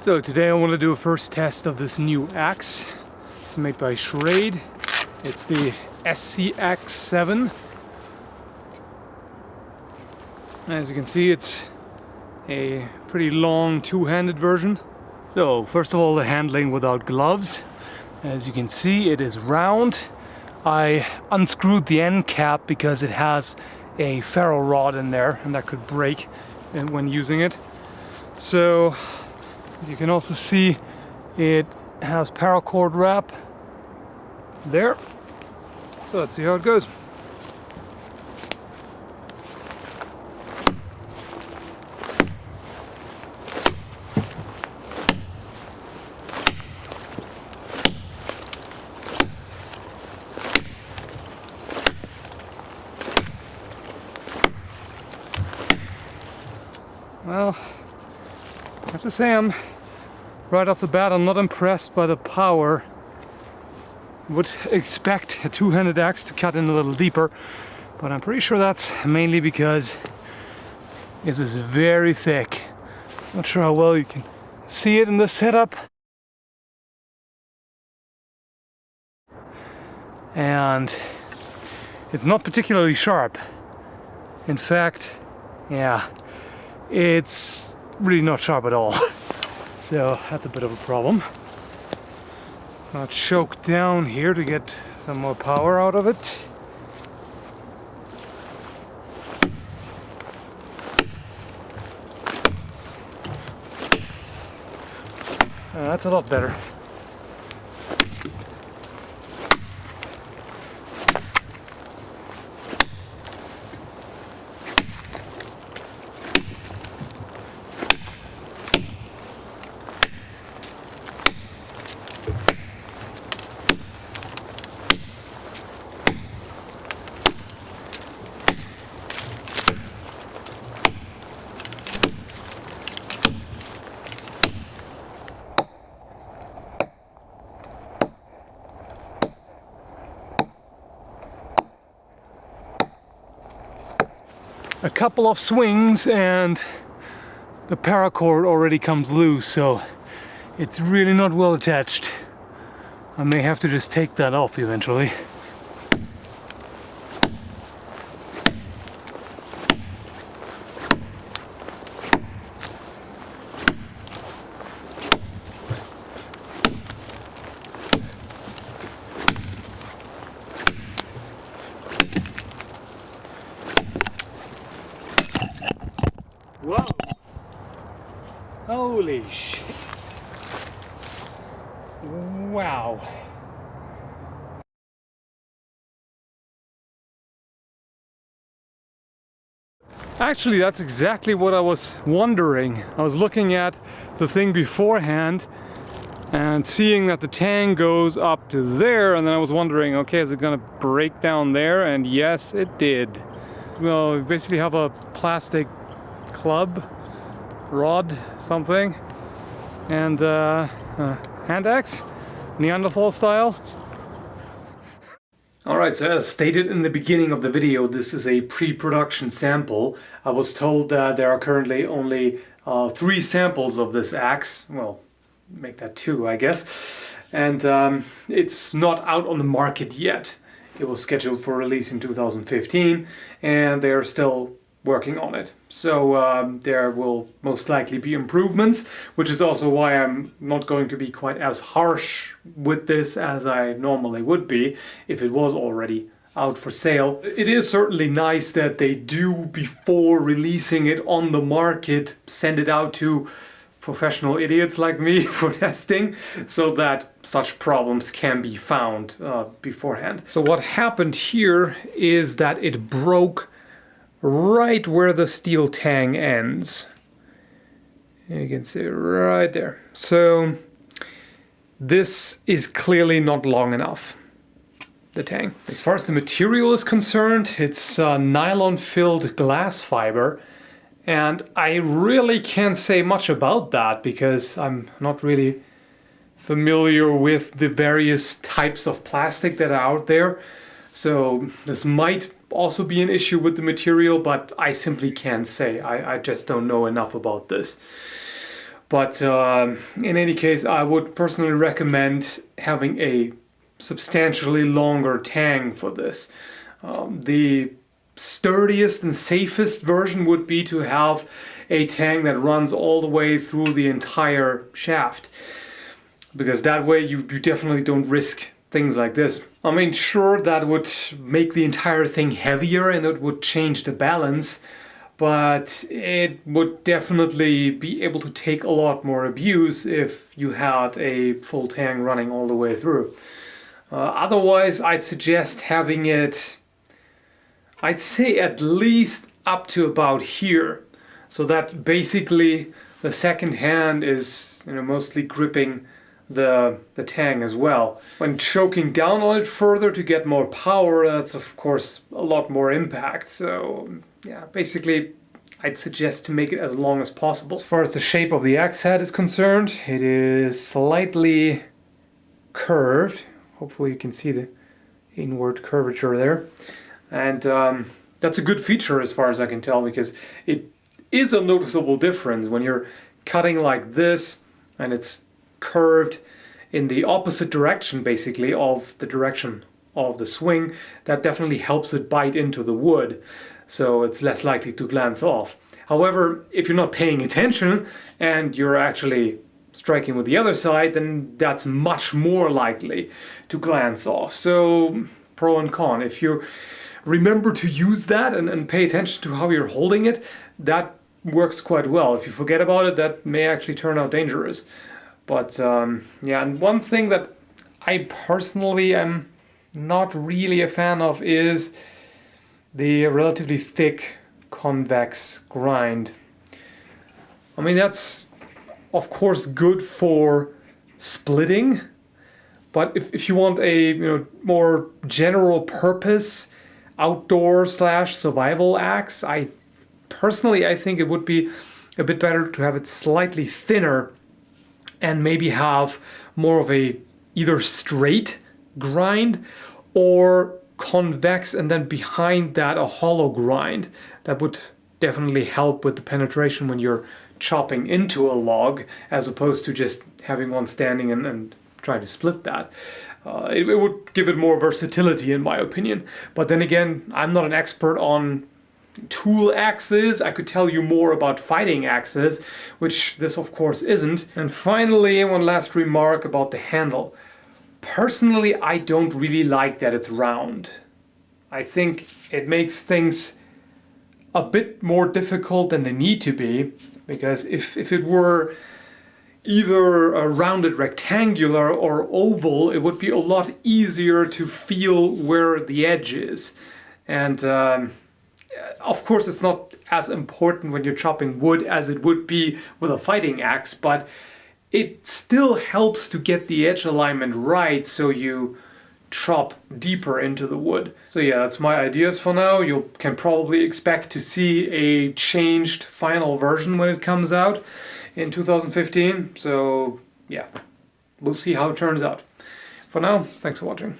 So today I want to do a first test of this new axe. It's made by Schrade. It's the SCAXE7. As you can see, it's a pretty long two-handed version. So first of all, the handling without gloves. As you can see, it is round. I unscrewed the end cap because it has a ferro rod in there and that could break when using it. So you can also see it has paracord wrap there. So let's see how it goes. Well, I have to say right off the bat, I'm not impressed by the power. Would expect a two-handed axe to cut in a little deeper, but I'm pretty sure that's mainly because it is very thick. Not sure how well you can see it in this setup. And it's not particularly sharp. In fact, yeah, it's really not sharp at all. So that's a bit of a problem. I'll choke down here to get some more power out of it. That's a lot better. A couple of swings and the paracord already comes loose, so it's really not well attached. I may have to just take that off eventually. Whoa! Holy shit! Wow! Actually, that's exactly what I was wondering. I was looking at the thing beforehand and seeing that the tang goes up to there, and then I was wondering, okay, is it gonna break down there? And yes, it did. Well, we basically have a plastic club, rod, something, and hand axe, Neanderthal style. Alright, so as stated in the beginning of the video, this is a pre-production sample. I was told that there are currently only 3 samples of this axe. Well, make that 2, I guess. And it's not out on the market yet. It was scheduled for release in 2015, and they are still working on it. So there will most likely be improvements, which is also why I'm not going to be quite as harsh with this as I normally would be if it was already out for sale. It is certainly nice that they do, before releasing it on the market, send it out to professional idiots like me for testing, so that such problems can be found beforehand. So what happened here is that it broke right where the steel tang ends. You can see right there. So this is clearly not long enough, the tang. As far as the material is concerned, it's nylon filled glass fiber, and I really can't say much about that because I'm not really familiar with the various types of plastic that are out there. So this might also be an issue with the material, but I simply can't say. I just don't know enough about this. But in any case, I would personally recommend having a substantially longer tang for this. The sturdiest and safest version would be to have a tang that runs all the way through the entire shaft, because that way you definitely don't risk things like this. I mean, sure, that would make the entire thing heavier and it would change the balance, but it would definitely be able to take a lot more abuse if you had a full tang running all the way through. Otherwise, I'd suggest having it, I'd say at least up to about here, so that basically the second hand is, you know, mostly gripping the tang as well. When choking down on it further to get more power, that's of course a lot more impact. So yeah, basically I'd suggest to make it as long as possible. As far as the shape of the axe head is concerned, it is slightly curved. Hopefully you can see the inward curvature there. And that's a good feature as far as I can tell, because it is a noticeable difference when you're cutting like this and it's curved in the opposite direction basically of the direction of the swing. That definitely helps it bite into the wood, so it's less likely to glance off. However, if you're not paying attention and you're actually striking with the other side, then that's much more likely to glance off. So pro and con. If you remember to use that and pay attention to how you're holding it, that works quite well. If you forget about it, that may actually turn out dangerous. But yeah, and one thing that I personally am not really a fan of is the relatively thick convex grind. I mean, that's of course good for splitting, but if you want a, you know, more general purpose outdoor / survival axe, I think it would be a bit better to have it slightly thinner and maybe have more of a either straight grind or convex and then behind that a hollow grind. That would definitely help with the penetration when you're chopping into a log, as opposed to just having one standing and trying to split that. It would give it more versatility in my opinion. But then again, I'm not an expert on tool axes. I could tell you more about fighting axes, which this of course isn't. And finally, one last remark about the handle. Personally, I don't really like that it's round. I think it makes things a bit more difficult than they need to be, because if it were either a rounded rectangular or oval, it would be a lot easier to feel where the edge is. And of course, it's not as important when you're chopping wood as it would be with a fighting axe, but it still helps to get the edge alignment right so you chop deeper into the wood. So yeah, that's my ideas for now. You can probably expect to see a changed final version when it comes out in 2015. So yeah, we'll see how it turns out. For now, thanks for watching.